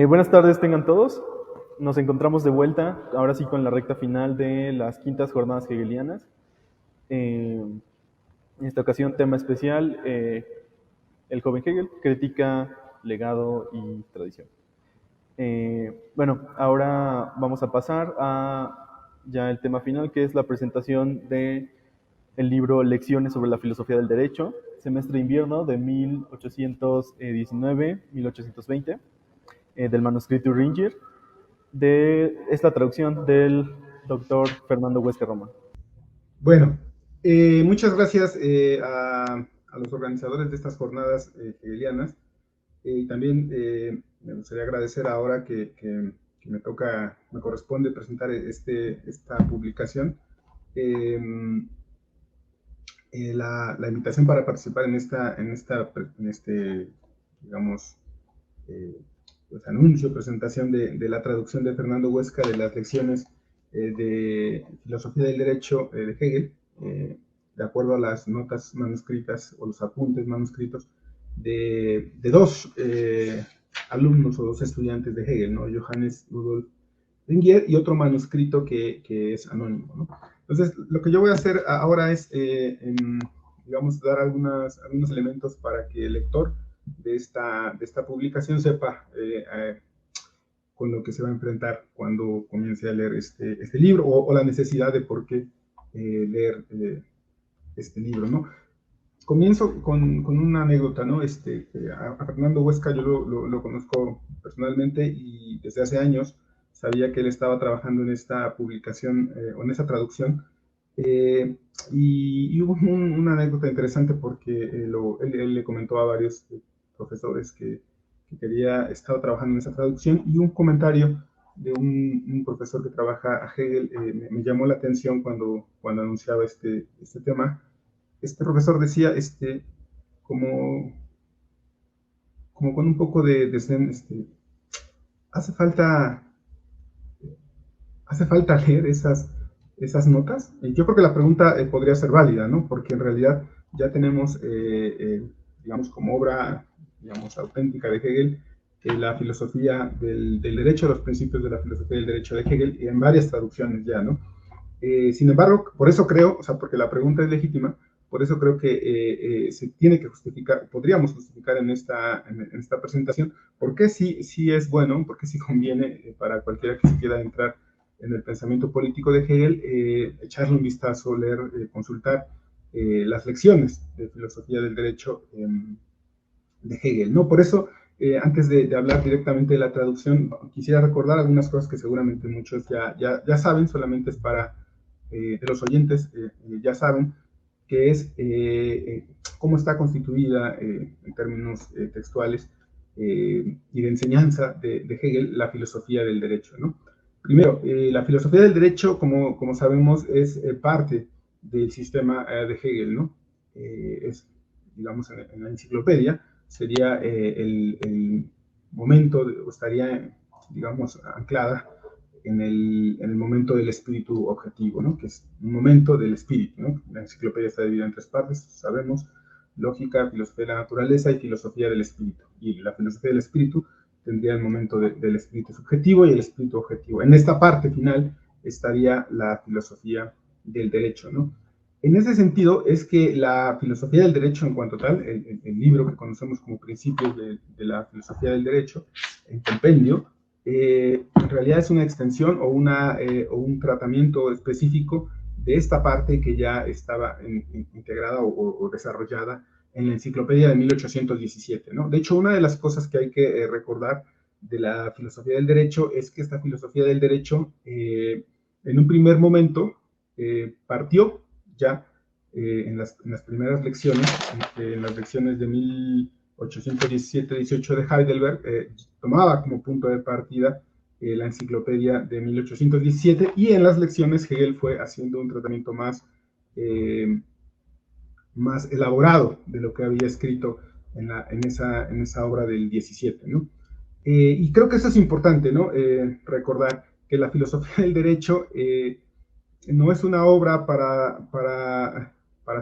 Buenas tardes tengan todos. Nos encontramos de vuelta, ahora sí con la recta final de las quintas jornadas hegelianas. En esta ocasión, tema especial, el joven Hegel, crítica, legado y tradición. Bueno, ahora vamos a pasar a ya el tema final, que es la presentación de el libro Lecciones sobre la filosofía del derecho, semestre invierno de 1819-1820, del manuscrito Ringer, de esta traducción del doctor Fernando Huesca Roma. Bueno, muchas gracias a los organizadores de estas jornadas hegelianas. También me gustaría agradecer ahora que me corresponde presentar esta publicación, la invitación para participar en este, digamos, pues, anuncio, presentación de la traducción de Fernando Huesca de las lecciones de filosofía del derecho de Hegel, de acuerdo a las notas manuscritas o los apuntes manuscritos de dos alumnos o dos estudiantes de Hegel, ¿no? Johannes Rudolf Ringier y otro manuscrito que es anónimo, ¿no? Entonces, lo que yo voy a hacer ahora es, digamos, dar algunos elementos para que el lector de esta publicación sepa con lo que se va a enfrentar cuando comience a leer este libro o la necesidad de por qué leer este libro, ¿no? Comienzo con una anécdota, ¿no? A Fernando Huesca yo lo conozco personalmente y desde hace años sabía que él estaba trabajando en esta publicación o en esa traducción. Y hubo una anécdota interesante porque él le comentó a varios profesores que estaba trabajando en esa traducción, y un comentario de un profesor que trabaja a Hegel me llamó la atención cuando anunciaba este tema. Este profesor decía, como, como con un poco de desdén, hace falta, hace falta leer esas notas. Yo creo que la pregunta podría ser válida, ¿no? Porque en realidad ya tenemos, digamos, como obra, digamos, auténtica de Hegel, la filosofía del derecho, los principios de la filosofía del derecho de Hegel, y en varias traducciones ya, ¿no? Sin embargo, por eso creo, o sea, porque la pregunta es legítima, por eso creo que se tiene que justificar, podríamos justificar en esta presentación, por qué sí es bueno, por qué sí conviene para cualquiera que se quiera entrar en el pensamiento político de Hegel, echarle un vistazo, leer, consultar las lecciones de filosofía del derecho de Hegel, ¿no? Por eso, antes de hablar directamente de la traducción, quisiera recordar algunas cosas que seguramente muchos ya saben, solamente es para de los oyentes, ya saben, que es cómo está constituida en términos textuales y de enseñanza de Hegel la filosofía del derecho, ¿no? Primero, la filosofía del derecho, como sabemos, es parte del sistema de Hegel, ¿no? Es, digamos, en la enciclopedia, sería el momento, o estaría, digamos, anclada en el momento del espíritu objetivo, ¿no? Que es un momento del espíritu, ¿no? La enciclopedia está dividida en tres partes, sabemos: lógica, filosofía de la naturaleza y filosofía del espíritu. Y la filosofía del espíritu tendría el momento del espíritu subjetivo y el espíritu objetivo. En esta parte final estaría la filosofía del derecho, ¿no? En ese sentido es que la filosofía del derecho en cuanto tal, el libro que conocemos como Principios de la filosofía del derecho, en compendio, en realidad es una extensión o un tratamiento específico de esta parte que ya estaba integrada o desarrollada en la enciclopedia de 1817, ¿no? De hecho, una de las cosas que hay que recordar de la filosofía del derecho es que esta filosofía del derecho, en un primer momento, partió ya en las primeras lecciones, en las lecciones de 1817-18 de Heidelberg, tomaba como punto de partida la enciclopedia de 1817, y en las lecciones Hegel fue haciendo un tratamiento más elaborado de lo que había escrito en esa obra del 17, ¿no? Y creo que eso es importante, ¿no? Recordar que la filosofía del derecho no es una obra para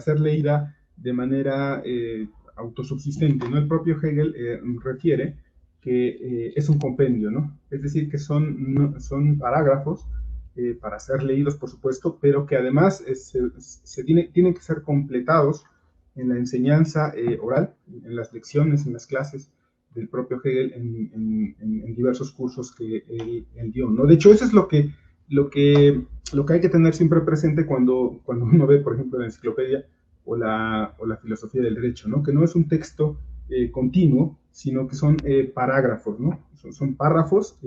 ser leída de manera autosubsistente, ¿no? El propio Hegel refiere que es un compendio, ¿no? Es decir, que son parágrafos para ser leídos, por supuesto, pero que además tienen que ser completados en la enseñanza oral, en las lecciones, en las clases del propio Hegel, en diversos cursos que él dio, ¿no? De hecho, eso es lo que hay que tener siempre presente cuando uno ve, por ejemplo, la enciclopedia o la filosofía del derecho, ¿no? Que no es un texto continuo, sino que son parágrafos, ¿no? Son párrafos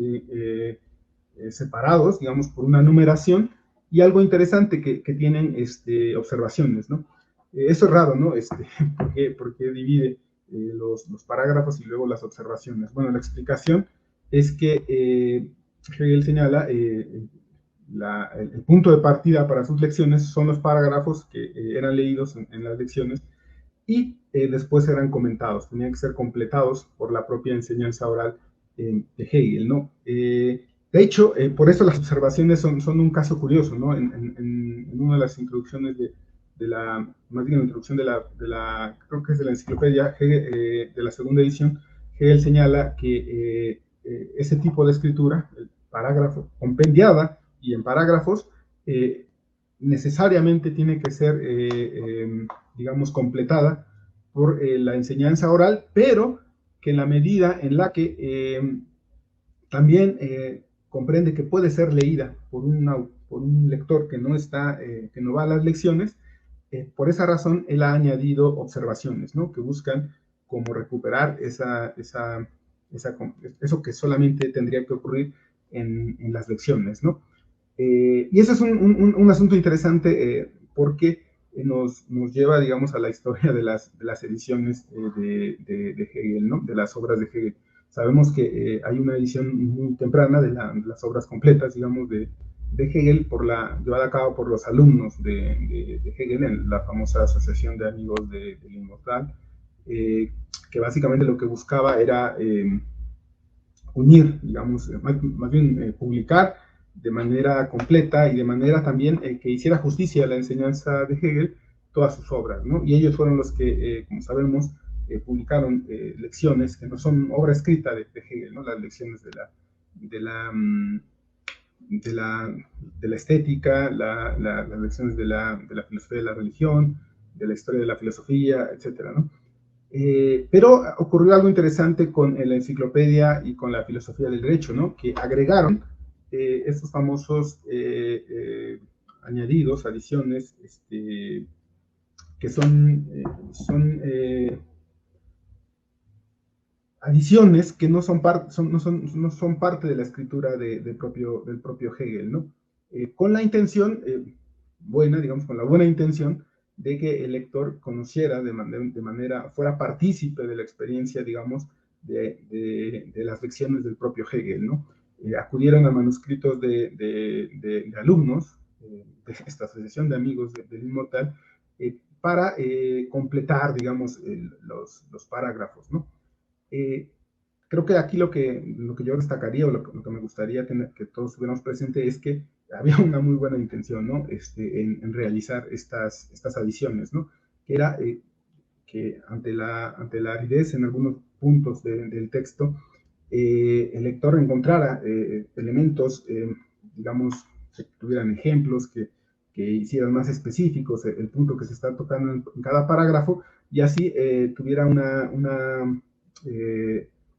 separados, digamos, por una numeración, y algo interesante que tienen observaciones, ¿no? Eso es raro, ¿no? ¿Por qué divide los parágrafos y luego las observaciones? Bueno, la explicación es que Hegel señala el punto de partida para sus lecciones son los parágrafos que eran leídos en las lecciones y después eran comentados, tenían que ser completados por la propia enseñanza oral de Hegel, ¿no? De hecho, por eso las observaciones son un caso curioso, ¿no? En una de las introducciones más bien la introducción creo que es de la enciclopedia Hegel, de la segunda edición, Hegel señala que ese tipo de escritura, el parágrafo, compendiada y en parágrafos, necesariamente tiene que ser, digamos, completada por la enseñanza oral, pero que en la medida en la que también comprende que puede ser leída por un lector que no va a las lecciones, por esa razón él ha añadido observaciones, ¿no? Que buscan como recuperar eso que solamente tendría que ocurrir en las lecciones, ¿no? Y eso es un asunto interesante porque nos lleva, digamos, a la historia de las ediciones de Hegel, ¿no? De las obras de Hegel. Sabemos que hay una edición muy temprana de las obras completas, digamos, de Hegel, llevada a cabo por los alumnos de Hegel en la famosa Asociación de Amigos del Inmortal, que básicamente lo que buscaba era unir, digamos, más bien publicar de manera completa y de manera también que hiciera justicia a la enseñanza de Hegel todas sus obras, ¿no? Y ellos fueron los que, como sabemos, publicaron lecciones que no son obra escrita de Hegel, ¿no? Las lecciones de la, mm, de la estética, las lecciones de la filosofía de la religión, de la historia de la filosofía, etcétera, ¿no? Pero ocurrió algo interesante con la enciclopedia y con la filosofía del derecho, ¿no? Que agregaron estos famosos añadidos, adiciones, que son adiciones que no son parte de la escritura del propio Hegel, ¿no? Con la intención buena, digamos, con la buena intención de que el lector conociera fuera partícipe de la experiencia, digamos, de las lecciones del propio Hegel, ¿no? Acudieron a manuscritos de alumnos de esta asociación de amigos del Inmortal para completar, digamos, los parágrafos, ¿no? Eh, Creo que aquí lo que yo destacaría o lo que me gustaría que todos tuviéramos presente es que había una muy buena intención, ¿no? En realizar estas adiciones, ¿no? Que era que ante la aridez en algunos puntos del texto, el lector encontrara elementos, digamos, que tuvieran ejemplos, que hicieran más específicos el punto que se está tocando en cada parágrafo, y así tuviera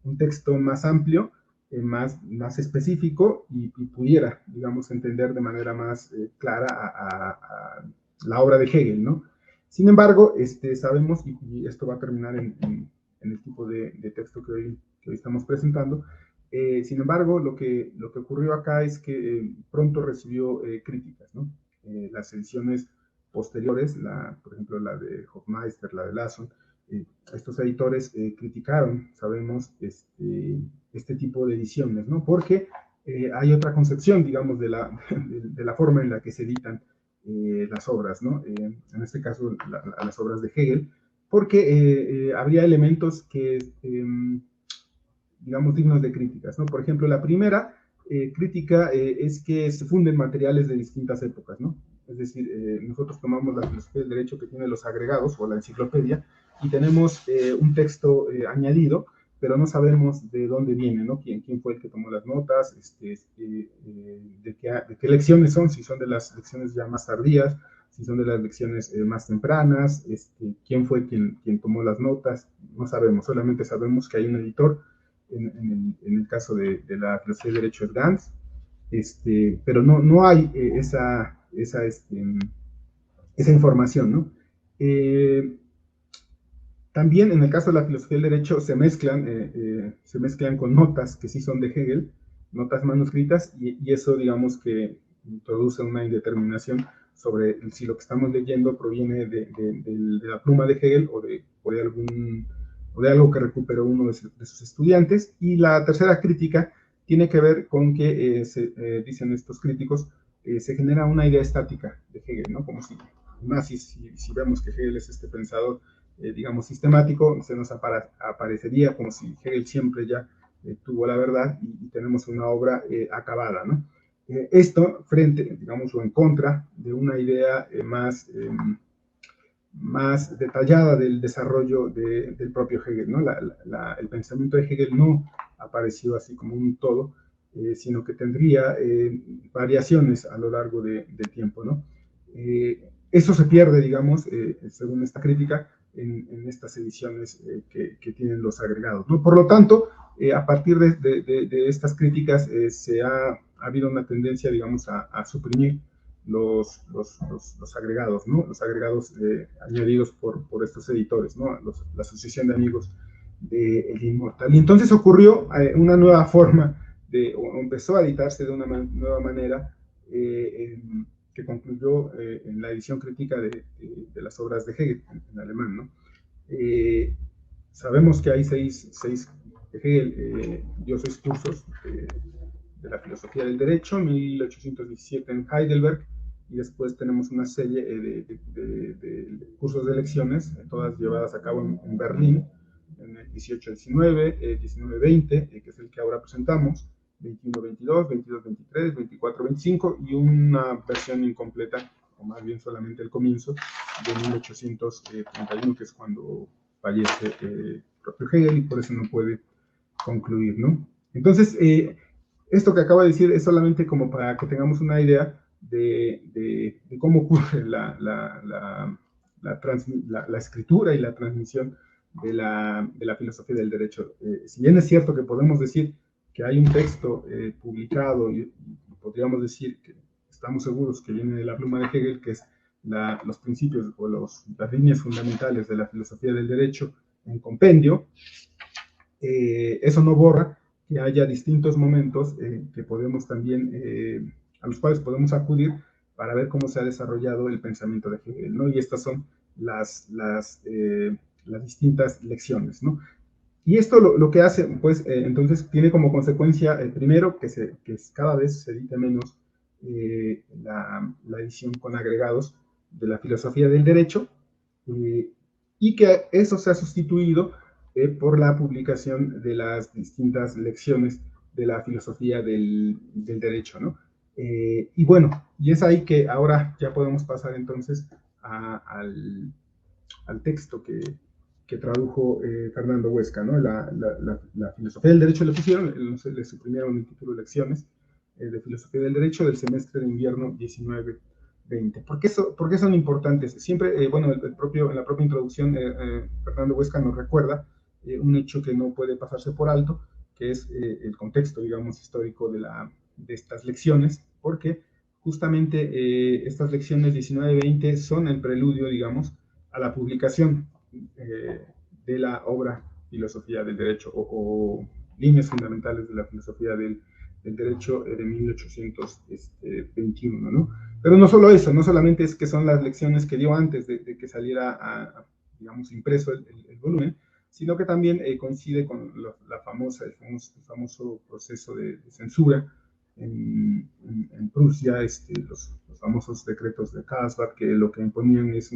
un texto más amplio, más específico, y pudiera, digamos, entender de manera más clara a la obra de Hegel, ¿no? Sin embargo, sabemos, y esto va a terminar en el tipo de texto que hoy estamos presentando. Sin embargo, lo que ocurrió acá es que pronto recibió críticas, ¿no? Las ediciones posteriores, por ejemplo, la de Hofmeister, la de Lasson, estos editores criticaron, sabemos, este tipo de ediciones, ¿no? Porque hay otra concepción, digamos, de la forma en la que se editan las obras, ¿no? En este caso, las obras de Hegel, porque habría elementos que, digamos, dignos de críticas, ¿no? Por ejemplo, la primera crítica es que se funden materiales de distintas épocas, ¿no? Es decir, nosotros tomamos la filosofía del derecho que tiene los agregados o la enciclopedia y tenemos un texto añadido pero no sabemos de dónde viene, ¿no? ¿Quién fue el que tomó las notas? De qué lecciones son, si son de las lecciones ya más tardías, si son de las lecciones más tempranas, quién fue quien tomó las notas, no sabemos, solamente sabemos que hay un editor, en el caso de la filosofía de Derecho de Gantz, pero no hay esa información, ¿no? También en el caso de la filosofía del derecho se mezclan con notas que sí son de Hegel, notas manuscritas, y eso digamos que introduce una indeterminación sobre si lo que estamos leyendo proviene de la pluma de Hegel o de algo que recuperó uno de sus estudiantes. Y la tercera crítica tiene que ver con que, dicen estos críticos, se genera una idea estática de Hegel, ¿no? Como si vemos que Hegel es este pensador digamos, sistemático, se nos aparecería como si Hegel siempre ya tuvo la verdad y tenemos una obra acabada, ¿no? Esto frente, digamos, o en contra de una idea más detallada del desarrollo del propio Hegel, ¿no? El pensamiento de Hegel no apareció así como un todo, sino que tendría variaciones a lo largo del tiempo, ¿no? Eso se pierde, digamos, según esta crítica, en estas ediciones que tienen los agregados, ¿no? Por lo tanto, a partir de estas críticas ha habido una tendencia, digamos, a suprimir los agregados, ¿no? Los agregados añadidos por estos editores, ¿no? La Asociación de Amigos de El Inmortal. Y entonces ocurrió una nueva forma o empezó a editarse de una nueva manera que concluyó en la edición crítica de las obras de Hegel en alemán, ¿no? Sabemos que hay seis Hegel dio 6 cursos de la filosofía del derecho, 1817 en Heidelberg, y después tenemos una serie de cursos de lecciones, todas llevadas a cabo en Berlín, en el 18-19, 19-20, que es el que ahora presentamos, 21-22, 22-23, 24-25, y una versión incompleta, o más bien solamente el comienzo, de 1831, que es cuando fallece propio Hegel, y por eso no puede concluir, ¿no? Entonces, esto que acabo de decir es solamente como para que tengamos una idea de cómo ocurre la escritura y la transmisión de la filosofía del derecho. Si bien es cierto que podemos decir que hay un texto publicado y podríamos decir que estamos seguros que viene de la pluma de Hegel, que es los principios o las líneas fundamentales de la filosofía del derecho en compendio, eso no borra que haya distintos momentos que podemos también, a los cuales podemos acudir para ver cómo se ha desarrollado el pensamiento de Hegel, ¿no? Y estas son las distintas lecciones, ¿no? Y esto lo que hace, pues, entonces tiene como consecuencia, primero, que cada vez se edite menos la edición con agregados de la filosofía del derecho, y que eso se ha sustituido por la publicación de las distintas lecciones de la filosofía del derecho, ¿no? Y bueno, y es ahí que ahora ya podemos pasar entonces al texto que tradujo Fernando Huesca, ¿no? La filosofía del derecho le pusieron, le suprimieron el título de lecciones de filosofía del derecho del semestre de invierno 19-20. ¿Por qué son importantes? Siempre, bueno, en la propia introducción, Fernando Huesca nos recuerda un hecho que no puede pasarse por alto, que es el contexto, digamos, histórico de estas lecciones, porque justamente estas lecciones 19-20 son el preludio, digamos, a la publicación de la obra Filosofía del Derecho o líneas fundamentales de la filosofía del derecho de 1821, ¿no? Pero no solo eso, no solamente es que son las lecciones que dio antes de que saliera, digamos, impreso el volumen, sino que también coincide con el famoso proceso de censura en Prusia, los famosos decretos de Karlsbad, que lo que imponían es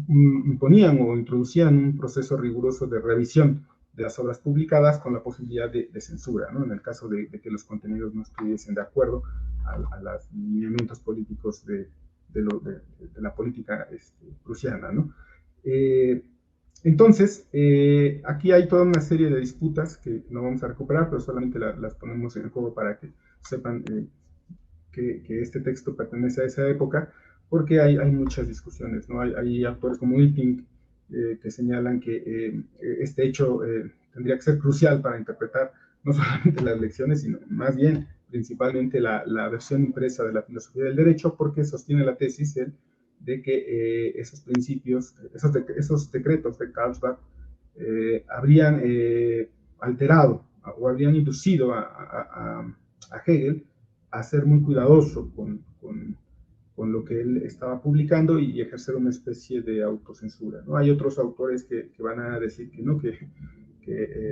imponían o introducían un proceso riguroso de revisión de las obras publicadas con la posibilidad de censura, ¿no? En el caso de que los contenidos no estuviesen de acuerdo a los lineamientos políticos de la política prusiana, ¿no? Entonces, aquí hay toda una serie de disputas que no vamos a recuperar, pero solamente las ponemos en el juego para que sepan que este texto pertenece a esa época, porque hay muchas discusiones, ¿no? Hay autores como Ilting que señalan que este hecho tendría que ser crucial para interpretar no solamente las lecciones, sino más bien principalmente la versión impresa de la filosofía del derecho, porque sostiene la tesis de que esos principios, esos decretos de Karlsbad habrían alterado o habrían inducido a Hegel a ser muy cuidadoso con lo que él estaba publicando y ejercer una especie de autocensura, ¿no? Hay otros autores que van a decir que no, que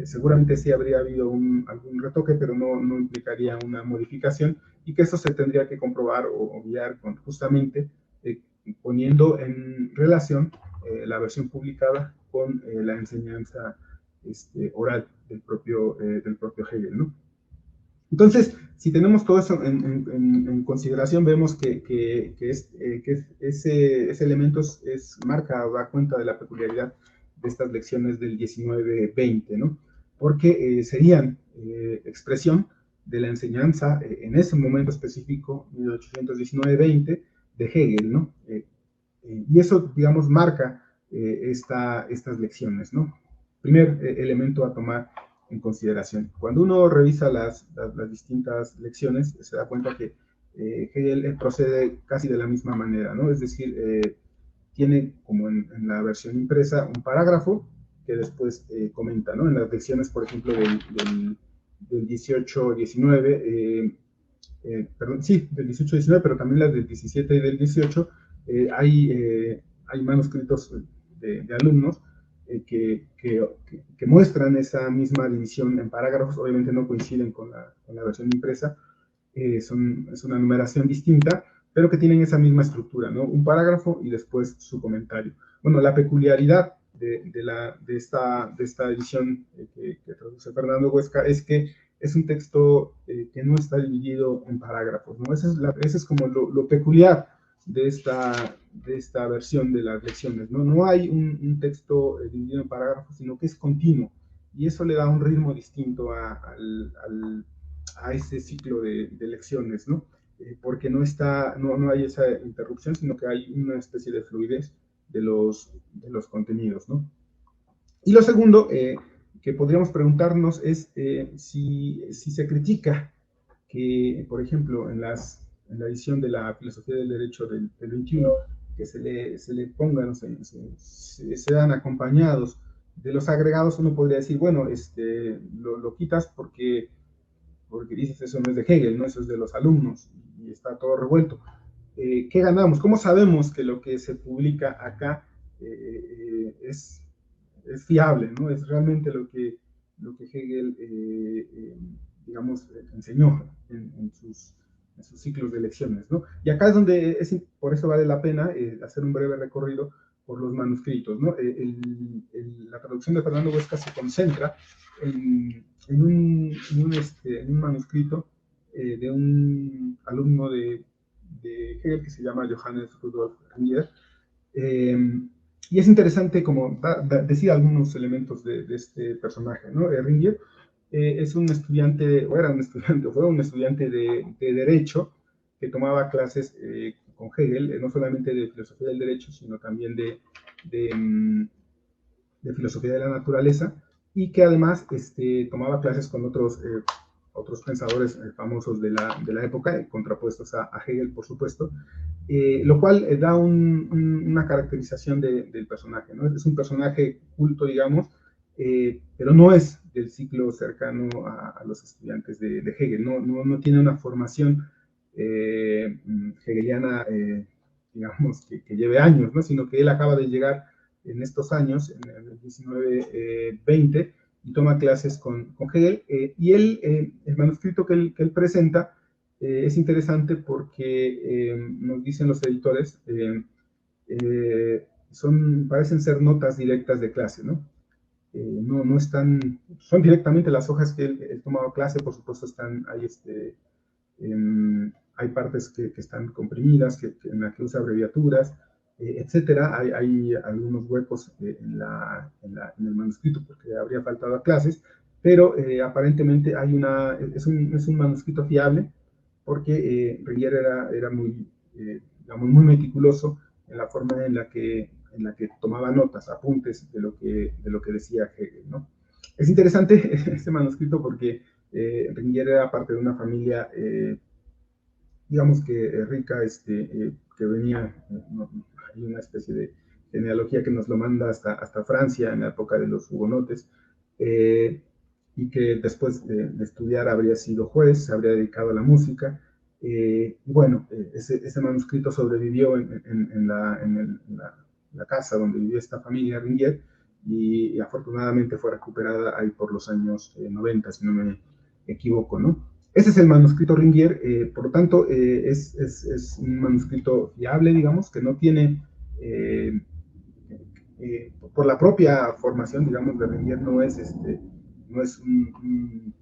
seguramente sí habría habido algún retoque, pero no implicaría una modificación y que eso se tendría que comprobar o guiar con, justamente poniendo en relación la versión publicada con la enseñanza oral del propio Hegel, ¿no? Entonces, si tenemos todo eso en consideración, vemos que ese elemento marca o da cuenta de la peculiaridad de estas lecciones del 19-20, ¿no? Porque serían expresión de la enseñanza en ese momento específico, 1819-20, de Hegel, ¿no? Y eso, digamos, marca estas lecciones, ¿no? Primer elemento a tomar en consideración. Cuando uno revisa las distintas lecciones, se da cuenta que Hegel procede casi de la misma manera, ¿no? Es decir, tiene, como en la versión impresa, un parágrafo que después comenta, ¿no? En las lecciones, por ejemplo, del 18-19, perdón, sí, del 18-19, pero también las del 17 y del 18, hay manuscritos de alumnos que muestran esa misma división en parágrafos, obviamente no coinciden con la versión impresa, es una numeración distinta, pero que tienen esa misma estructura, ¿no? Un parágrafo y después su comentario. Bueno, la peculiaridad de esta edición que traduce Fernando Huesca es que es un texto que no está dividido en parágrafos, ¿no? Ese es como lo peculiar de esta versión de las lecciones, ¿no? No hay un texto dividido en parágrafos, sino que es continuo, y eso le da un ritmo distinto a ese ciclo de lecciones, ¿no? Porque no hay esa interrupción, sino que hay una especie de fluidez de los contenidos, ¿no? Y lo segundo que podríamos preguntarnos es si se critica que, por ejemplo, en la edición de la filosofía del derecho del 21, que se le pongan, no sé, sean acompañados de los agregados, uno podría decir, bueno, lo quitas porque dices eso no es de Hegel, ¿no? Eso es de los alumnos y está todo revuelto. ¿Qué ganamos? ¿Cómo sabemos que lo que se publica acá es fiable, ¿no? Es realmente lo que Hegel, digamos, enseñó en sus ciclos de lecciones, ¿no? Y acá es donde, por eso vale la pena hacer un breve recorrido por los manuscritos, ¿no? La traducción de Fernando Huesca se concentra en un manuscrito de un alumno de Hegel que se llama Johannes Rudolf Ringier, y es interesante como decir algunos elementos de este personaje, ¿no? Ringier es un estudiante, o era un estudiante, o fue un estudiante de Derecho que tomaba clases con Hegel, no solamente de filosofía del derecho, sino también de, de filosofía de la naturaleza, y que además tomaba clases con otros pensadores famosos de la época, contrapuestos a Hegel, por supuesto, lo cual da una caracterización del personaje, ¿no? Es un personaje culto, digamos, pero no es del ciclo cercano a los estudiantes de Hegel, no tiene una formación hegeliana, digamos, que lleve años, ¿no? Sino que él acaba de llegar en estos años, en el 19-20, y toma clases con Hegel, y el manuscrito que él presenta es interesante porque nos dicen los editores, parecen ser notas directas de clase, ¿no? No están, son directamente las hojas que él tomaba clase, por supuesto hay partes que están comprimidas, en las que usa abreviaturas, etcétera. Hay algunos huecos en el manuscrito porque habría faltado a clases, pero aparentemente es un manuscrito fiable porque Ringier era muy, digamos, muy meticuloso en la forma en la que tomaba notas, apuntes de lo que decía Hegel, ¿no? Es interesante este manuscrito porque Ringier era parte de una familia, digamos que rica, que venía, no, hay una especie de genealogía que nos lo manda hasta Francia en la época de los hugonotes, eh, y que después de estudiar habría sido juez, se habría dedicado a la música. Y bueno, ese manuscrito sobrevivió la casa donde vivía esta familia Ringier, y afortunadamente fue recuperada ahí por los años 90, si no me equivoco, ¿no? Ese es el manuscrito Ringier, por lo tanto, es un manuscrito fiable, digamos, que no tiene, por la propia formación, digamos, de Ringier, no es un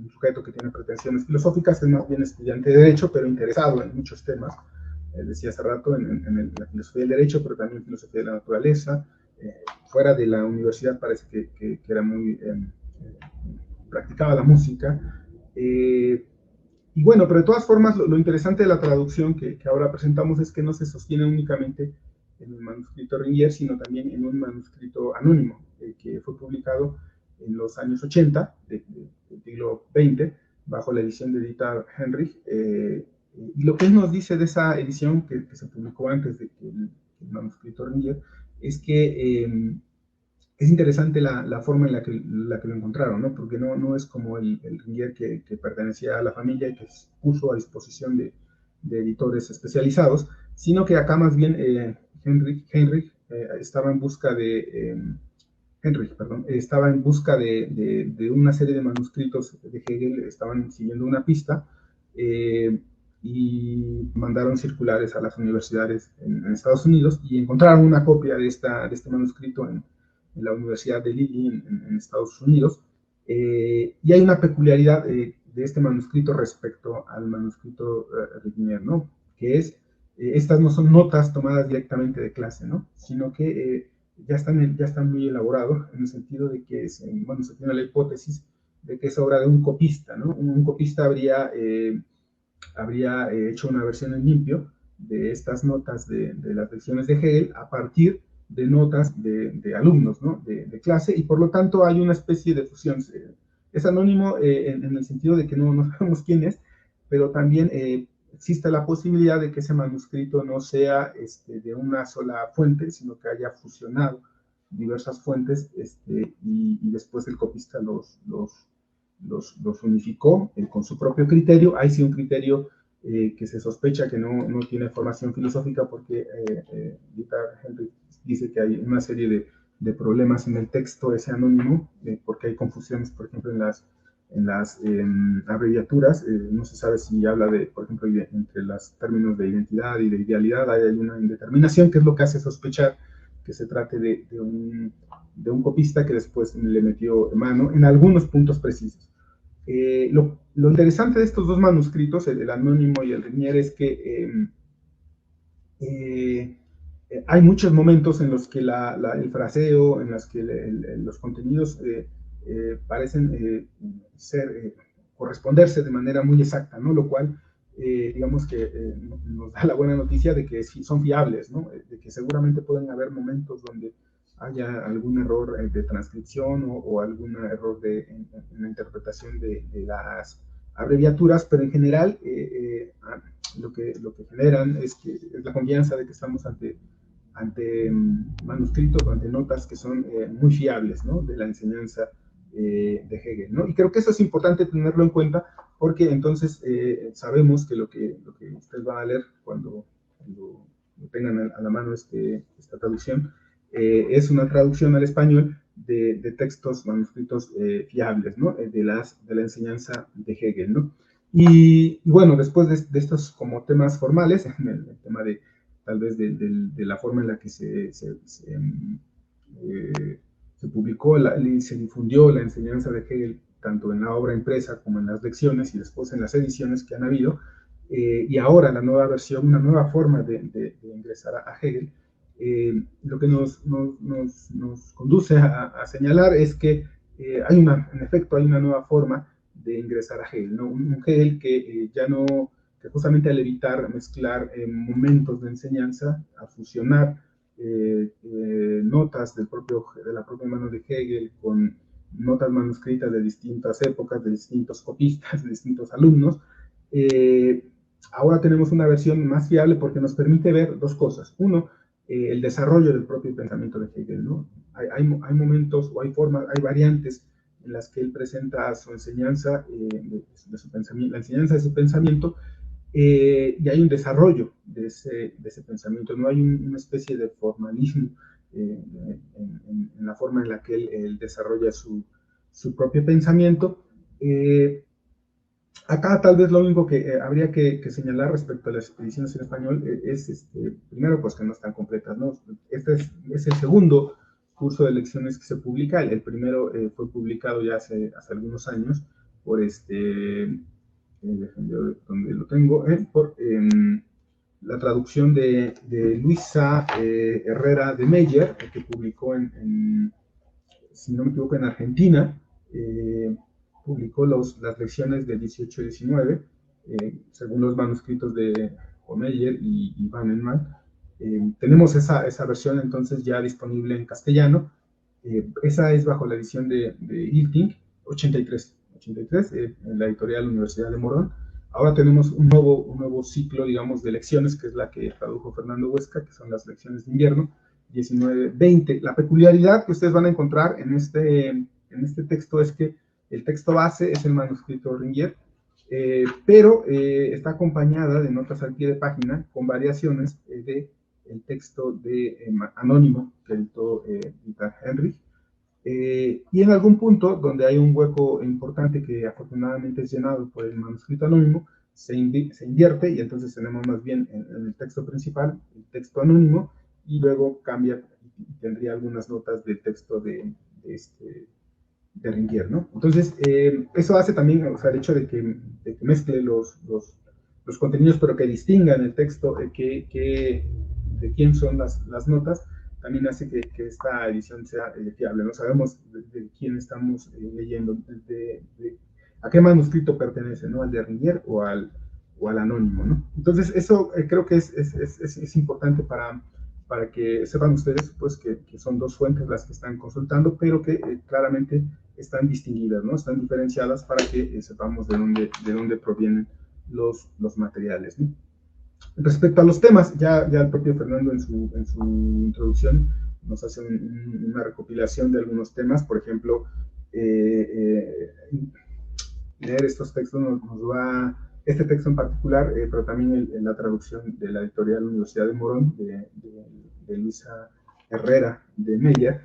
sujeto que tiene pretensiones filosóficas, es más bien estudiante de Derecho, pero interesado en muchos temas. Decía hace rato, en la filosofía del derecho, pero también filosofía de la naturaleza. Fuera de la universidad parece que era muy... practicaba la música. Y bueno, pero de todas formas, lo interesante de la traducción que ahora presentamos es que no se sostiene únicamente en el manuscrito Ringier, sino también en un manuscrito anónimo, que fue publicado en los años 80 del siglo XX, bajo la edición de Dieter Henrich. Y lo que él nos dice de esa edición que se publicó antes de que el manuscrito Ringier es que es interesante la forma en la que lo encontraron, ¿no? Porque no es como el Ringier que pertenecía a la familia y que puso a disposición de editores especializados, sino que acá más bien Heinrich estaba en busca Henrich, perdón, estaba en busca de una serie de manuscritos de Hegel, estaban siguiendo una pista, eh, y mandaron circulares a las universidades en Estados Unidos y encontraron una copia de este manuscrito en la Universidad de Lille en Estados Unidos. Y hay una peculiaridad de este manuscrito respecto al manuscrito Regnier, ¿no? Que es, estas no son notas tomadas directamente de clase, ¿no? Sino que ya están muy elaborados en el sentido de que bueno, se tiene la hipótesis de que es obra de un copista, ¿no? Un copista habría hecho una versión en limpio de estas notas de las lecciones de Hegel a partir de notas de alumnos, ¿no? De clase, y por lo tanto hay una especie de fusión. Es anónimo en el sentido de que no sabemos quién es, pero también existe la posibilidad de que ese manuscrito no sea de una sola fuente, sino que haya fusionado diversas fuentes, y después el copista los unificó con su propio criterio. Hay sí un criterio que se sospecha que no tiene formación filosófica, porque Dieter Henry dice que hay una serie de problemas en el texto ese anónimo, porque hay confusiones, por ejemplo, en las abreviaturas. No se sabe si habla por ejemplo, entre los términos de identidad y de idealidad hay una indeterminación, que es lo que hace sospechar que se trate de un copista que después le metió mano en algunos puntos precisos. Lo interesante de estos dos manuscritos, el anónimo y el Regnier, es que hay muchos momentos en los que el fraseo, en los que los contenidos parecen corresponderse de manera muy exacta, ¿no? Lo cual, digamos que nos da la buena noticia de que son fiables, ¿no? De que seguramente pueden haber momentos donde haya algún error de transcripción o algún error en la interpretación de las abreviaturas, pero en general lo que generan es la confianza de que estamos ante manuscritos o ante notas que son muy fiables, ¿no? De la enseñanza de Hegel, ¿no? Y creo que eso es importante tenerlo en cuenta, porque entonces sabemos que lo que ustedes van a leer cuando tengan a la mano esta traducción, es una traducción al español de textos, manuscritos fiables, ¿no? De la enseñanza de Hegel, ¿no? Y bueno, después de estos como temas formales, el tema de tal vez de la forma en la que se publicó y se difundió la enseñanza de Hegel, tanto en la obra impresa como en las lecciones y después en las ediciones que han habido, y ahora la nueva versión, una nueva forma de ingresar a Hegel, lo que nos conduce a señalar es que en efecto, hay una nueva forma de ingresar a Hegel, ¿no? Un Hegel que ya no, que justamente al evitar mezclar momentos de enseñanza, a fusionar notas de la propia mano de Hegel con notas manuscritas de distintas épocas, de distintos copistas, de distintos alumnos. Ahora tenemos una versión más fiable porque nos permite ver dos cosas. Uno, el desarrollo del propio pensamiento de Hegel, ¿no? Hay momentos o hay formas, hay variantes en las que él presenta su enseñanza, de su pensamiento, la enseñanza de su pensamiento, y hay un desarrollo de ese pensamiento, no hay una especie de formalismo en la forma en la que él desarrolla su propio pensamiento. Acá tal vez lo único que habría que señalar respecto a las ediciones en español es, primero, pues que no están completas, ¿no? Este es el segundo curso de lecciones que se publica. El primero fue publicado ya hace algunos años por donde lo tengo, por la traducción de Luisa Herrera de Meyer, que publicó si no me equivoco, en Argentina. Publicó las lecciones de 18 y 19, según los manuscritos de Meyer y Van Enman. Tenemos esa versión entonces ya disponible en castellano. Esa es bajo la edición de Hilting, 83, en la editorial Universidad de Morón. Ahora tenemos un nuevo ciclo, digamos, de lecciones, que es la que tradujo Fernando Huesca, que son las lecciones de invierno, 19-20. La peculiaridad que ustedes van a encontrar en este texto es que el texto base es el manuscrito Ringier, pero está acompañada de notas al pie de página con variaciones de el texto anónimo que editó Dieter Henrich, y en algún punto donde hay un hueco importante que afortunadamente es llenado por el manuscrito anónimo, se invierte y entonces tenemos más bien en el texto principal el texto anónimo y luego cambia y tendría algunas notas del texto de Ringier, ¿no? Entonces, eso hace también, o sea, el hecho de que mezcle los contenidos, pero que distingan el texto, de quién son las notas, también hace que esta edición sea fiable, ¿no? Sabemos de quién estamos leyendo, a qué manuscrito pertenece, ¿no? Al de Ringier o al anónimo, ¿no? Entonces, eso creo que es importante para que sepan ustedes, pues, que son dos fuentes las que están consultando, pero que claramente están distinguidas, ¿no? Están diferenciadas para que sepamos de dónde provienen los materiales, ¿no? Respecto a los temas, ya el propio Fernando en su introducción nos hace una recopilación de algunos temas. Por ejemplo, leer estos textos nos va, este texto en particular, pero también la traducción de la editorial Universidad de Morón, de Luisa Herrera de Meyer,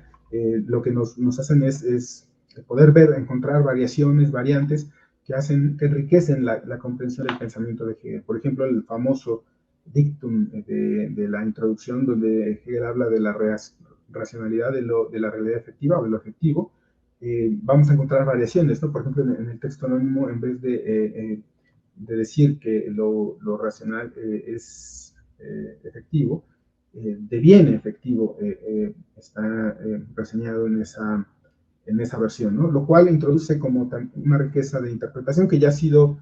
lo que nos hacen es poder ver, encontrar variaciones, variantes que enriquecen la comprensión del pensamiento de Hegel. Por ejemplo, el famoso dictum de la introducción, donde Hegel habla de la racionalidad de la realidad efectiva o de lo efectivo. Vamos a encontrar variaciones, ¿no? Por ejemplo, en el texto anónimo, en vez de decir que lo racional es efectivo, deviene efectivo, está reseñado en esa versión, ¿no? Lo cual introduce como una riqueza de interpretación que ya ha sido,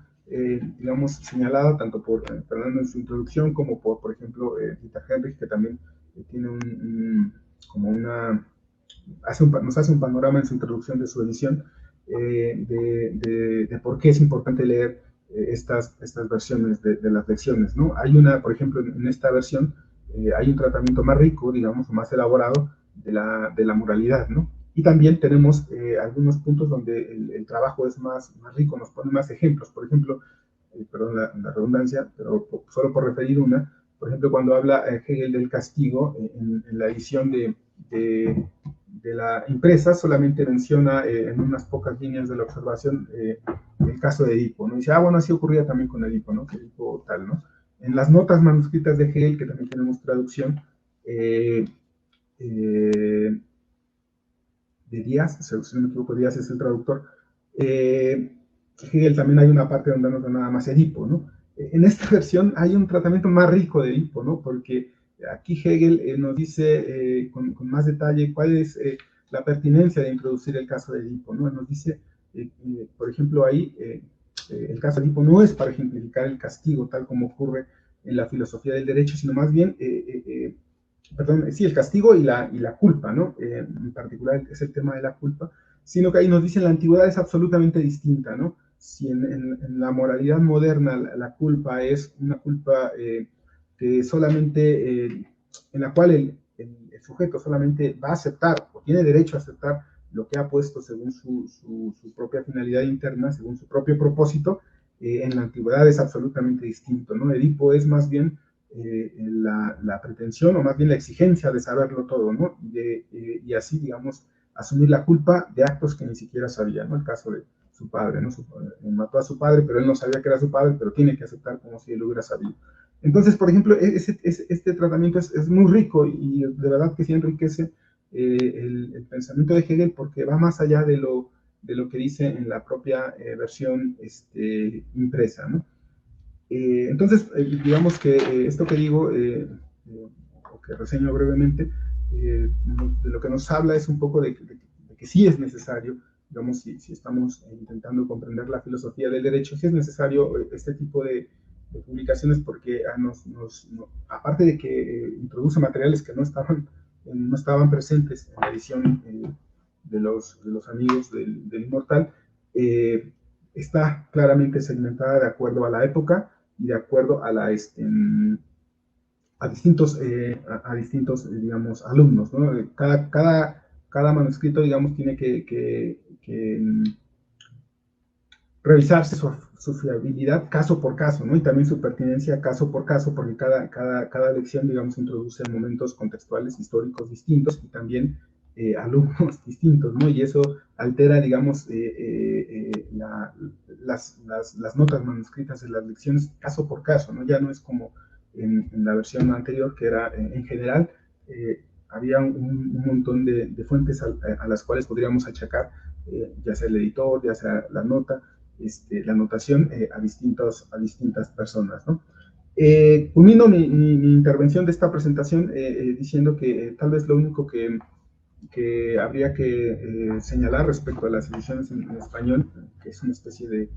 digamos, señalada tanto por Fernando en su introducción como por ejemplo, Dieter Henrich, que también tiene como nos hace un panorama en su introducción de su edición de por qué es importante leer estas versiones de las lecciones, ¿no? Hay por ejemplo, en esta versión hay un tratamiento más rico, digamos, más elaborado de la moralidad, ¿no? Y también tenemos algunos puntos donde el trabajo es más rico, nos pone más ejemplos. Por ejemplo, perdón la redundancia, pero solo por referir una, por ejemplo, cuando habla Hegel del castigo, en la edición de la impresa, solamente menciona en unas pocas líneas de la observación el caso de Edipo, ¿no? Y dice, bueno, así ocurría también con Edipo, ¿no? Que Edipo tal, ¿no? En las notas manuscritas de Hegel, que también tenemos traducción, de Díaz, si no me equivoco, Díaz es el traductor, Hegel también hay una parte donde no nada más Edipo, ¿no? En esta versión hay un tratamiento más rico de Edipo, ¿no? Porque aquí Hegel nos dice con más detalle cuál es la pertinencia de introducir el caso de Edipo, ¿no? Nos dice, por ejemplo, ahí el caso de Edipo no es para ejemplificar el castigo, tal como ocurre en la filosofía del derecho, sino más bien, perdón, sí, el castigo y la culpa, ¿no? En particular es el tema de la culpa, sino que ahí nos dice la antigüedad es absolutamente distinta, ¿no? Si en la moralidad moderna la culpa es una culpa que solamente, en la cual el sujeto solamente va a aceptar o tiene derecho a aceptar lo que ha puesto según su propia finalidad interna, según su propio propósito, en la antigüedad es absolutamente distinto, ¿no? Edipo es más bien la pretensión o más bien la exigencia de saberlo todo, ¿no? Y así, digamos, asumir la culpa de actos que ni siquiera sabía, ¿no? El caso de su padre, ¿no? Mató a su padre, pero él no sabía que era su padre, pero tiene que aceptar como si él lo hubiera sabido. Entonces, por ejemplo, este tratamiento es muy rico y de verdad que sí enriquece el pensamiento de Hegel porque va más allá de lo que dice en la propia versión impresa, ¿no? Entonces, digamos que esto que digo, o que reseño brevemente, de lo que nos habla es un poco de que sí es necesario, digamos, si estamos intentando comprender la filosofía del derecho, sí es necesario este tipo de publicaciones porque aparte de que introduce materiales que no estaban presentes en la edición de los amigos del Inmortal, está claramente segmentada de acuerdo a la época y de acuerdo a a distintos digamos, alumnos, ¿no? Cada manuscrito, digamos, tiene que revisarse su fiabilidad caso por caso, ¿no? Y también su pertinencia caso por caso, porque cada lección, digamos, introduce momentos contextuales históricos distintos y también alumnos distintos, ¿no? Y eso altera, digamos, las notas manuscritas de las lecciones caso por caso, ¿no? Ya no es como en la versión anterior, que era en general, había un montón de fuentes a las cuales podríamos achacar, ya sea el editor, ya sea la nota, la anotación a distintas personas, ¿no? Culmino mi intervención de esta presentación diciendo que tal vez lo único que habría que señalar respecto a las ediciones en español, que es una especie de,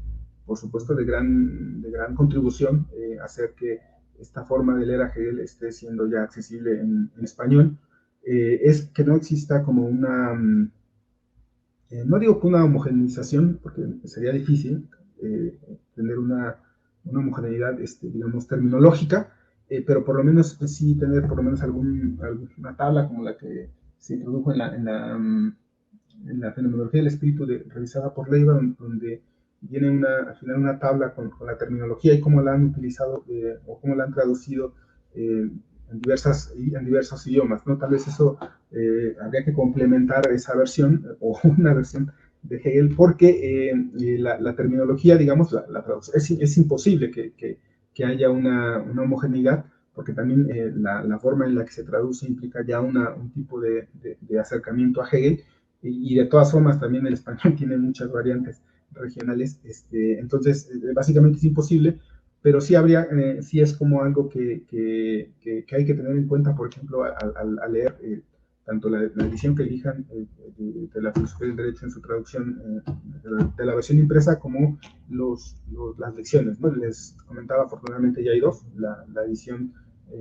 por supuesto, de gran contribución hacer que esta forma de leer a Hegel esté siendo ya accesible en español, es que no exista como no digo que una homogeneización, porque sería difícil tener una homogeneidad, digamos, terminológica, pero por lo menos sí tener por lo menos alguna tabla como la que se introdujo en la fenomenología del espíritu revisada por Leiva, donde viene al final una tabla con la terminología y cómo la han utilizado o cómo la han traducido en diversos idiomas, ¿no? Tal vez eso habría que complementar esa versión o una versión de Hegel porque la terminología, digamos, la traducción, es imposible que haya una homogeneidad porque también la forma en la que se traduce implica ya un tipo de acercamiento a Hegel y de todas formas también el español tiene muchas variantes regionales, entonces básicamente es imposible, pero sí sí es como algo que hay que tener en cuenta, por ejemplo, al leer tanto la edición que elijan de la filosofía del derecho en su traducción de la versión impresa como las lecciones, ¿no? Les comentaba, afortunadamente ya hay dos, la edición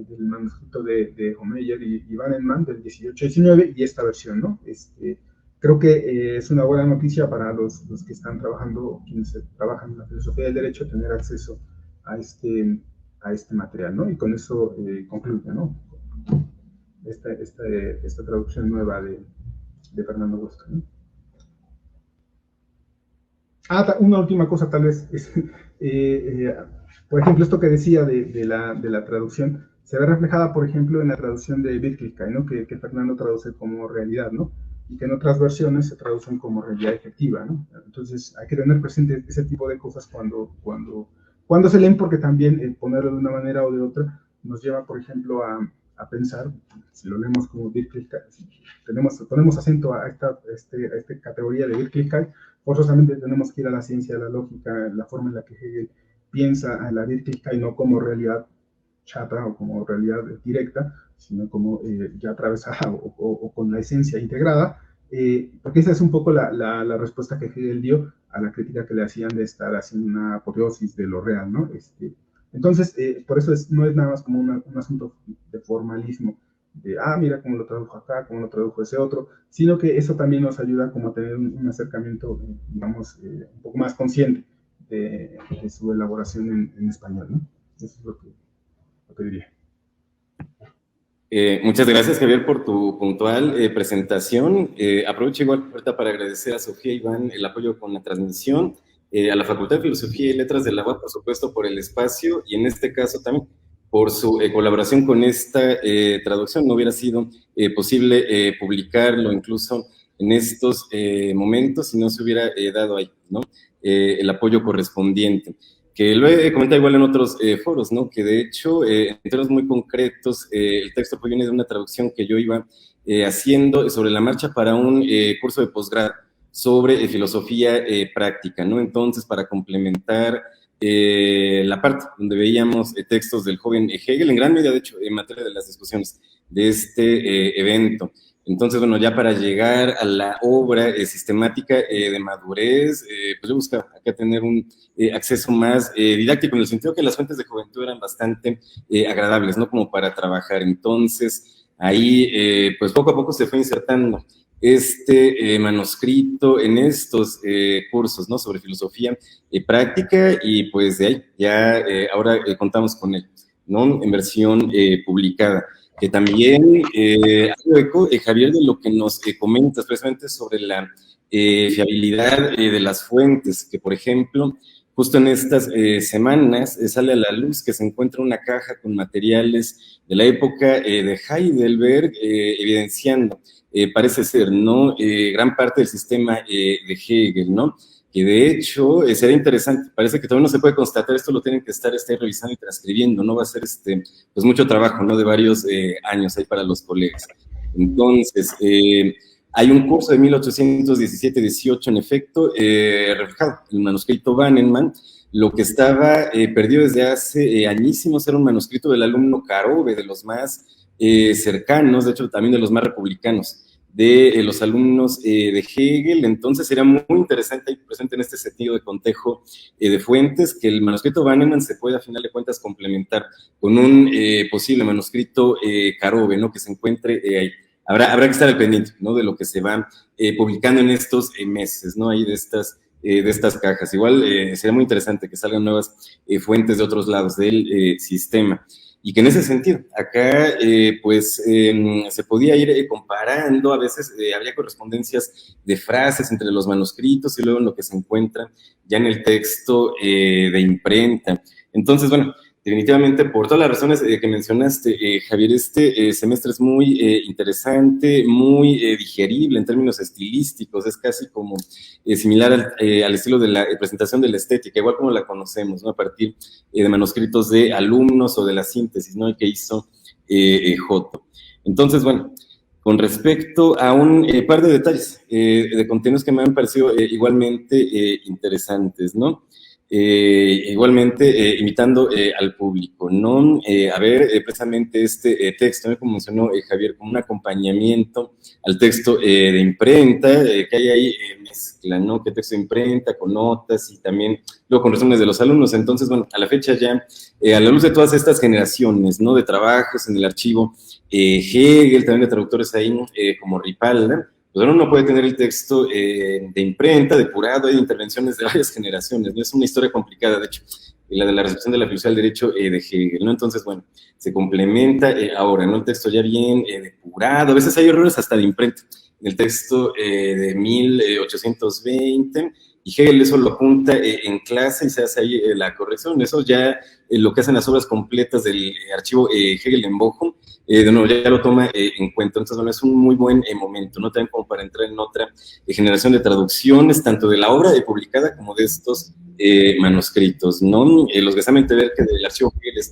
del manuscrito de Homeyer y Bannerman del 18-19 y esta versión, ¿no? Creo que es una buena noticia para los que están trabajando, quienes trabajan en la filosofía del derecho, tener acceso a este material, ¿no? Y con eso concluyo, ¿no? Esta traducción nueva de Fernando Huesca, ¿no? Una última cosa tal vez, por ejemplo, esto que decía de la traducción, se ve reflejada, por ejemplo, en la traducción de Wirklichkeit, ¿no? Que Fernando traduce como realidad, ¿no? Y que en otras versiones se traducen como realidad efectiva, ¿no? Entonces hay que tener presente ese tipo de cosas cuando se leen, porque también ponerlo de una manera o de otra nos lleva, por ejemplo, a pensar, si lo leemos como Wirklichkeit, si ponemos acento a esta categoría de Wirklichkeit, forzosamente tenemos que ir a la ciencia, a la lógica, la forma en la que Hegel piensa a la dialéctica y no como realidad chata o como realidad directa, sino como ya atravesada o con la esencia integrada, porque esa es un poco la respuesta que Hegel dio a la crítica que le hacían de estar haciendo una apoteosis de lo real, ¿no? Entonces, por eso no es nada más como un asunto de formalismo, de, mira cómo lo tradujo acá, cómo lo tradujo ese otro, sino que eso también nos ayuda como a tener un acercamiento, digamos, un poco más consciente de su elaboración en español, ¿no? Eso es lo que diría. Muchas gracias, Javier, por tu puntual presentación. Aprovecho igual ahorita para agradecer a Sofía y Iván el apoyo con la transmisión, a la Facultad de Filosofía y Letras de la UAP, por supuesto, por el espacio, y en este caso también por su colaboración con esta traducción. No hubiera sido posible publicarlo incluso en estos momentos si no se hubiera dado ahí, ¿no? El apoyo correspondiente, que lo he comentado igual en otros foros, ¿no? Que de hecho, en términos muy concretos, el texto proviene de una traducción que yo iba haciendo sobre la marcha para un curso de posgrado sobre filosofía práctica, ¿no? Entonces, para complementar la parte donde veíamos textos del joven Hegel, en gran medida, de hecho, en materia de las discusiones de este evento. Entonces, bueno, ya para llegar a la obra sistemática de madurez, pues yo buscaba acá tener un acceso más didáctico, en el sentido que las fuentes de juventud eran bastante agradables, ¿no? Como para trabajar. Entonces, ahí, pues poco a poco se fue insertando este manuscrito en estos cursos, ¿no? Sobre filosofía práctica, y pues de ahí ya ahora contamos con él, ¿no? En versión publicada. Que también hago eco, Javier, de lo que nos comentas precisamente sobre la fiabilidad de las fuentes, que por ejemplo, justo en estas semanas sale a la luz que se encuentra una caja con materiales de la época de Heidelberg, evidenciando, parece ser, ¿no? Gran parte del sistema de Hegel, ¿no? Que de hecho sería interesante, parece que todavía no se puede constatar, esto lo tienen que estar revisando y transcribiendo, ¿no? Va a ser pues mucho trabajo, ¿no? De varios años ahí para los colegas. Entonces, hay un curso de 1817-18, en efecto, reflejado, el manuscrito Bannemann. Lo que estaba perdido desde hace añísimos era un manuscrito del alumno Carobe, de los más cercanos, de hecho también de los más republicanos, de los alumnos de Hegel. Entonces sería muy interesante y presente en este sentido de contejo de fuentes, que el manuscrito Bannemann se pueda a final de cuentas complementar con un posible manuscrito Carobe, ¿no? Que se encuentre ahí. Habrá que estar al pendiente, ¿no? De lo que se va publicando en estos meses, ¿no? Ahí de estas cajas. Igual sería muy interesante que salgan nuevas fuentes de otros lados del sistema. Y que en ese sentido, acá pues se podía ir comparando, a veces había correspondencias de frases entre los manuscritos y luego en lo que se encuentra ya en el texto de imprenta. Entonces, bueno, definitivamente por todas las razones que mencionaste, Javier, este semestre es muy interesante, muy digerible en términos estilísticos, es casi como similar al estilo de la presentación de la estética, igual como la conocemos, ¿no? A partir de manuscritos de alumnos o de la síntesis, ¿no? Que hizo Joto. Entonces, bueno, con respecto a un par de detalles de contenidos que me han parecido igualmente interesantes, ¿no? Igualmente invitando al público, ¿no? A ver precisamente este texto, ¿no? Como mencionó Javier, como un acompañamiento al texto de imprenta, que hay ahí mezcla, ¿no? Que texto de imprenta con notas y también luego con resúmenes de los alumnos. Entonces, bueno, a la fecha ya, a la luz de todas estas generaciones, ¿no? De trabajos en el archivo Hegel, también de traductores ahí como Ripalda, pues uno no puede tener el texto de imprenta, depurado, hay intervenciones de varias generaciones, ¿no? Es una historia complicada, de hecho, la de la recepción de la filosofía del derecho de Hegel, ¿no? Entonces, bueno, se complementa ahora, ¿no? El texto ya bien depurado, a veces hay errores hasta de imprenta, en el texto de 1820, y Hegel eso lo apunta en clase y se hace ahí la corrección. Eso ya lo que hacen las obras completas del archivo Hegel en Bochum, de nuevo ya lo toma en cuenta. Entonces, bueno, es un muy buen momento, ¿no? También como para entrar en otra generación de traducciones, tanto de la obra publicada como de estos manuscritos, ¿no? Los gesamente ver que del archivo Hegel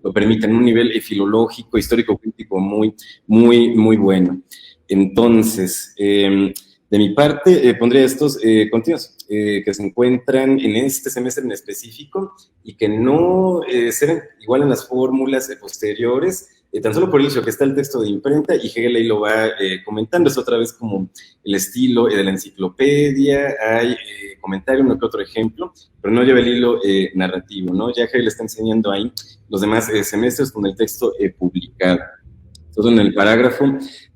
lo permiten, un nivel filológico, histórico, crítico muy, muy, muy bueno. Entonces, de De mi parte, pondría estos contenidos que se encuentran en este semestre en específico y que no se ven igual en las fórmulas posteriores, tan solo por el hecho que está el texto de imprenta y Hegel ahí lo va comentando. Es otra vez como el estilo de la enciclopedia, hay comentario, uno que otro ejemplo, pero no lleva el hilo narrativo, ¿no? Ya Hegel está enseñando ahí los demás semestres con el texto publicado. Entonces, en el parágrafo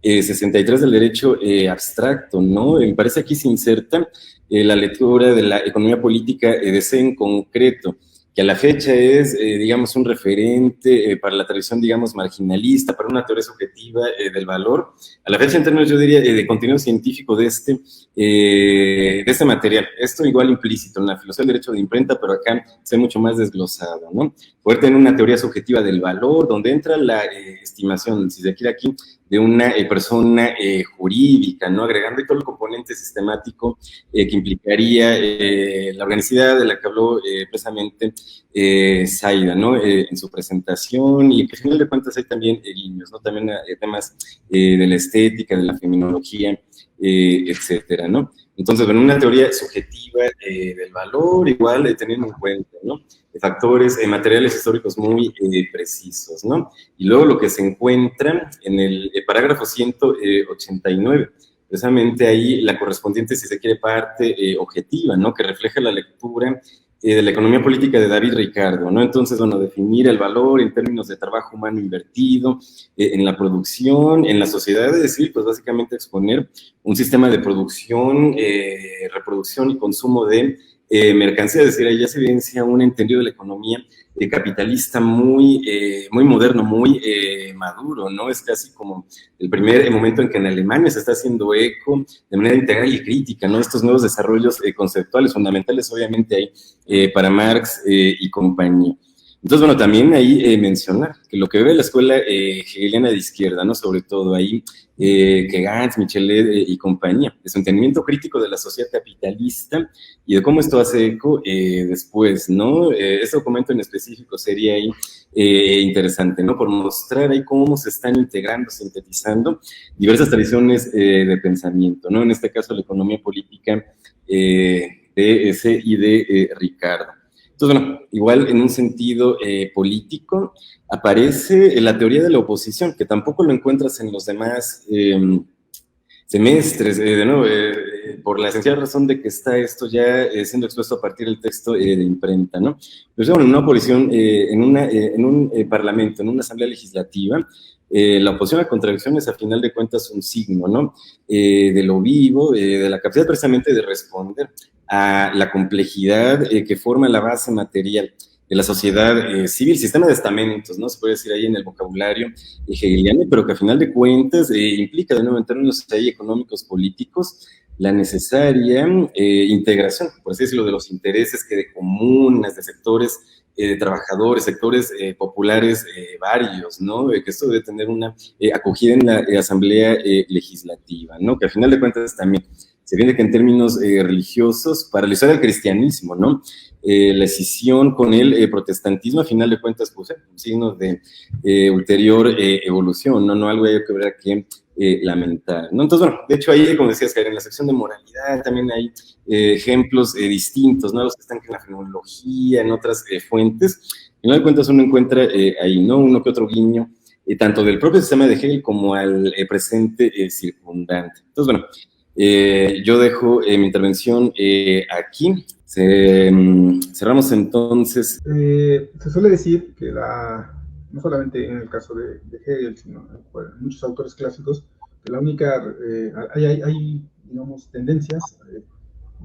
63 del derecho abstracto, ¿no? Me parece aquí se inserta la lectura de la economía política de C en concreto, que a la fecha es, digamos, un referente para la tradición, digamos, marginalista, para una teoría subjetiva del valor. A la fecha, en términos, yo diría, de contenido científico de este material. Esto igual implícito en la filosofía del derecho de imprenta, pero acá se ve mucho más desglosado, ¿no? Poder tener una teoría subjetiva del valor, donde entra la estimación, si se quiere aquí, de una persona jurídica, ¿no? Agregando todo el componente sistemático que implicaría la organicidad de la que habló precisamente Zaida, ¿no? En su presentación, y que al final de cuentas hay también guiños, ¿no? También temas de la estética, de la feminología, etcétera, ¿no? Entonces, bueno, una teoría subjetiva del valor, igual teniendo en cuenta, ¿no? Factores materiales históricos muy precisos, ¿no? Y luego lo que se encuentra en el parágrafo 189, precisamente ahí la correspondiente, si se quiere, parte objetiva, ¿no? Que refleja la lectura de la economía política de David Ricardo, ¿no? Entonces, bueno, definir el valor en términos de trabajo humano invertido, en la producción, en la sociedad, es decir, pues básicamente exponer un sistema de producción, reproducción y consumo de mercancía, es decir, ahí ya se evidencia un entendido de la economía capitalista muy moderno, muy maduro, ¿no? Es casi como el primer momento en que en Alemania se está haciendo eco de manera integral y crítica, ¿no? Estos nuevos desarrollos conceptuales fundamentales, obviamente, hay para Marx y compañía. Entonces, bueno, también ahí mencionar que lo que ve la escuela hegeliana de izquierda, ¿no? Sobre todo ahí, que Gantz, Michelet y compañía, de su entendimiento crítico de la sociedad capitalista y de cómo esto hace eco después, ¿no? Este documento en específico sería ahí interesante, ¿no? Por mostrar ahí cómo se están integrando, sintetizando diversas tradiciones de pensamiento, ¿no? En este caso, la economía política de ese y de Ricardo. Entonces, bueno, igual en un sentido político, aparece la teoría de la oposición, que tampoco lo encuentras en los demás semestres, de nuevo, por la sencilla razón de que está esto ya siendo expuesto a partir del texto de imprenta, ¿no? Pero bueno, en una oposición, en un parlamento, en una asamblea legislativa, la oposición a contradicciones, a final de cuentas, un signo, ¿no? De lo vivo, de la capacidad precisamente de responder a la complejidad que forma la base material de la sociedad civil, sistema de estamentos, ¿no? Se puede decir ahí en el vocabulario hegeliano, pero que a final de cuentas implica, de nuevo, en términos ahí económicos, políticos, la necesaria integración, por así decirlo, de los intereses que de comunas, de sectores de trabajadores, sectores populares varios, ¿no? Que esto debe tener una acogida en la asamblea legislativa, ¿no? Que a final de cuentas también se viene que en términos religiosos, para la historia del cristianismo, ¿no? La escisión con el protestantismo, a final de cuentas, pues, un signo de ulterior evolución, ¿no? No algo que habrá que lamentar, ¿no? Entonces, bueno, de hecho ahí, como decías, en la sección de moralidad también hay ejemplos distintos, ¿no? Los que están en la fenomenología, en otras fuentes. Al final de cuentas uno encuentra ahí, ¿no? Uno que otro guiño, tanto del propio sistema de Hegel como al presente circundante. Entonces, bueno, yo dejo mi intervención aquí. Cerramos entonces. Se suele decir que no solamente en el caso de Hegel, sino en muchos autores clásicos, que la única, hay digamos, tendencias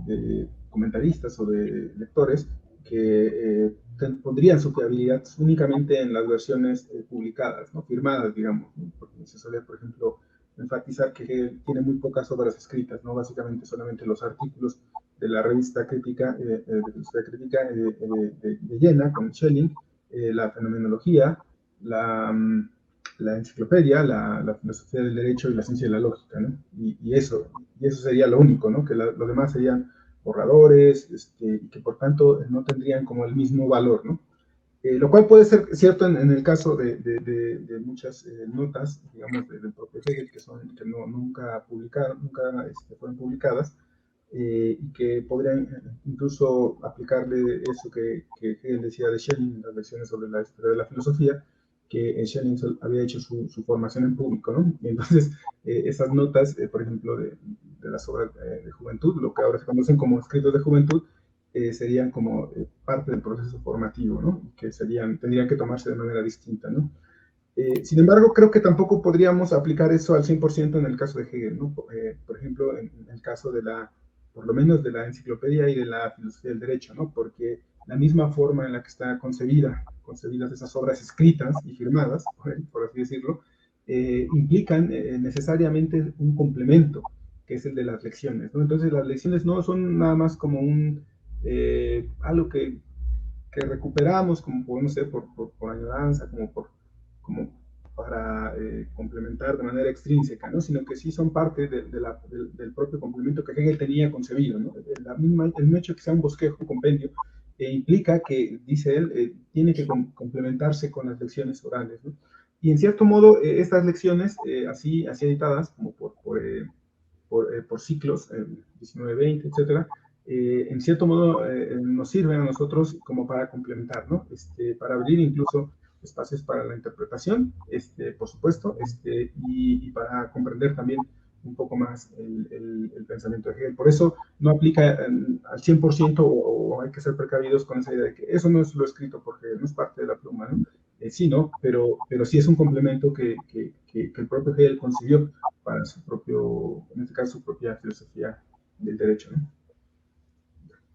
de comentaristas o de lectores que pondrían su fiabilidad únicamente en las versiones publicadas, ¿no? Firmadas, digamos, ¿no? Porque se suele, por ejemplo, enfatizar que tiene muy pocas obras escritas, ¿no? Básicamente solamente los artículos de la revista crítica, de Jena, con Schelling, la fenomenología, la enciclopedia, la filosofía del derecho y la ciencia de la lógica, ¿no? Y eso sería lo único, ¿no? Que los demás serían borradores, y que por tanto no tendrían como el mismo valor, ¿no? Lo cual puede ser cierto en el caso de muchas notas, digamos, del propio Hegel, que nunca publicaron, nunca fueron publicadas, y que podrían incluso aplicarle eso que Hegel decía de Schelling en las lecciones sobre la historia de la filosofía, que Schelling había hecho su formación en público, ¿no? Y entonces, esas notas, por ejemplo, de las obras de juventud, lo que ahora se conocen como escritos de juventud, serían como parte del proceso formativo, ¿no? Que tendrían que tomarse de manera distinta, ¿no? Sin embargo, creo que tampoco podríamos aplicar eso al 100% en el caso de Hegel, ¿no? Por ejemplo, en el caso por lo menos de la enciclopedia y de la filosofía del derecho, ¿no? Porque la misma forma en la que están concebidas esas obras escritas y firmadas, por así decirlo, implican necesariamente un complemento, que es el de las lecciones, ¿no? Entonces, las lecciones no son nada más como algo que recuperamos, como por, no sé, por añoranza, como para complementar de manera extrínseca, ¿no? Sino que sí son parte del propio complemento que Hegel tenía concebido, ¿no? El hecho de que sea un bosquejo, un compendio, implica que, dice él, tiene que complementarse con las lecciones orales, ¿no? Y en cierto modo, estas lecciones, así editadas, como por ciclos, 19, 20, etcétera, en cierto modo nos sirven a nosotros como para complementar, ¿no? Para abrir incluso espacios para la interpretación, por supuesto, y para comprender también un poco más el pensamiento de Hegel. Por eso no aplica al 100% o hay que ser precavidos con esa idea de que eso no es lo escrito porque no es parte de la pluma, ¿no? Sí, ¿no? Pero sí es un complemento que el propio Hegel concibió para su propio, en este caso, su propia filosofía del derecho, ¿no?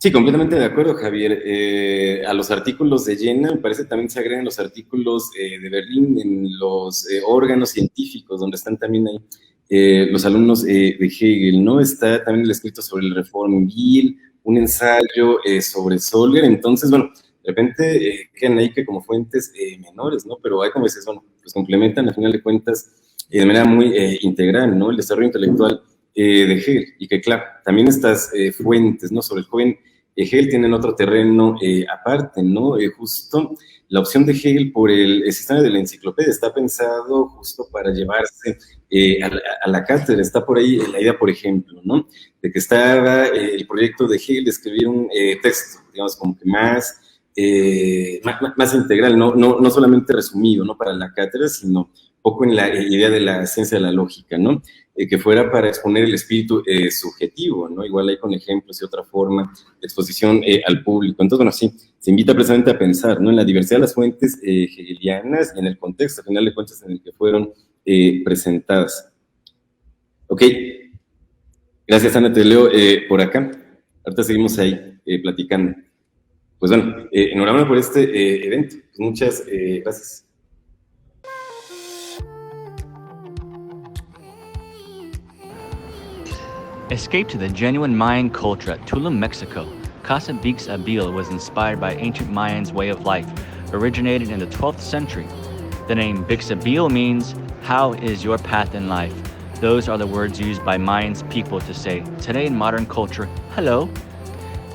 Sí, completamente de acuerdo, Javier. A los artículos de Jena, me parece también se agregan los artículos de Berlín en los órganos científicos, donde están también ahí los alumnos de Hegel, ¿no? Está también el escrito sobre el Reformville, un ensayo sobre Solger. Entonces, bueno, de repente quedan ahí que como fuentes menores, ¿no? Pero hay como dices, bueno, pues complementan al final de cuentas de manera muy integral, ¿no? El desarrollo intelectual de Hegel, y que claro, también estas fuentes, ¿no? Sobre el joven Hegel tienen otro terreno aparte, ¿no? Justo la opción de Hegel por el sistema de la enciclopedia está pensado justo para llevarse a la cátedra. Está por ahí la idea, por ejemplo, ¿no? De que estaba el proyecto de Hegel de escribir un texto, digamos, como que más integral, no solamente resumido, ¿no? Para la cátedra, sino poco en la idea de la ciencia de la lógica, ¿no? Que fuera para exponer el espíritu subjetivo, ¿no? Igual hay con ejemplos y otra forma de exposición al público. Entonces, bueno, sí, se invita precisamente a pensar, ¿no? En la diversidad de las fuentes hegelianas y en el contexto, al final de cuentas, en el que fueron presentadas. Ok. Gracias, Ana, te leo por acá. Ahorita seguimos ahí platicando. Pues bueno, enhorabuena por este evento. Pues muchas gracias. Escape to the genuine Mayan culture at Tulum, Mexico. Casa Bix Abil was inspired by ancient Mayans' way of life, originated in the 12th century. The name Bix Abil means, how is your path in life? Those are the words used by Mayans people to say, today in modern culture, hello.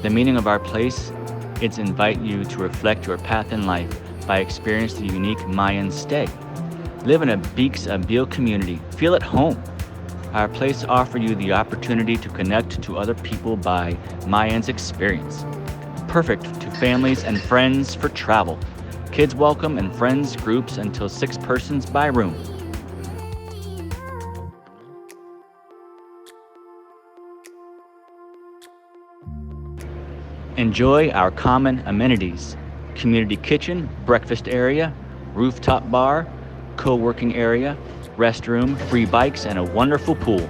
The meaning of our place, it's invite you to reflect your path in life by experiencing the unique Mayan stay. Live in a Bix Abil community, feel at home. Our place offers you the opportunity to connect to other people by Mayans experience. Perfect to families and friends for travel. Kids welcome and friends groups until 6 persons by room. Enjoy our common amenities: community kitchen, breakfast area, rooftop bar, co-working area, restroom, free bikes, and a wonderful pool.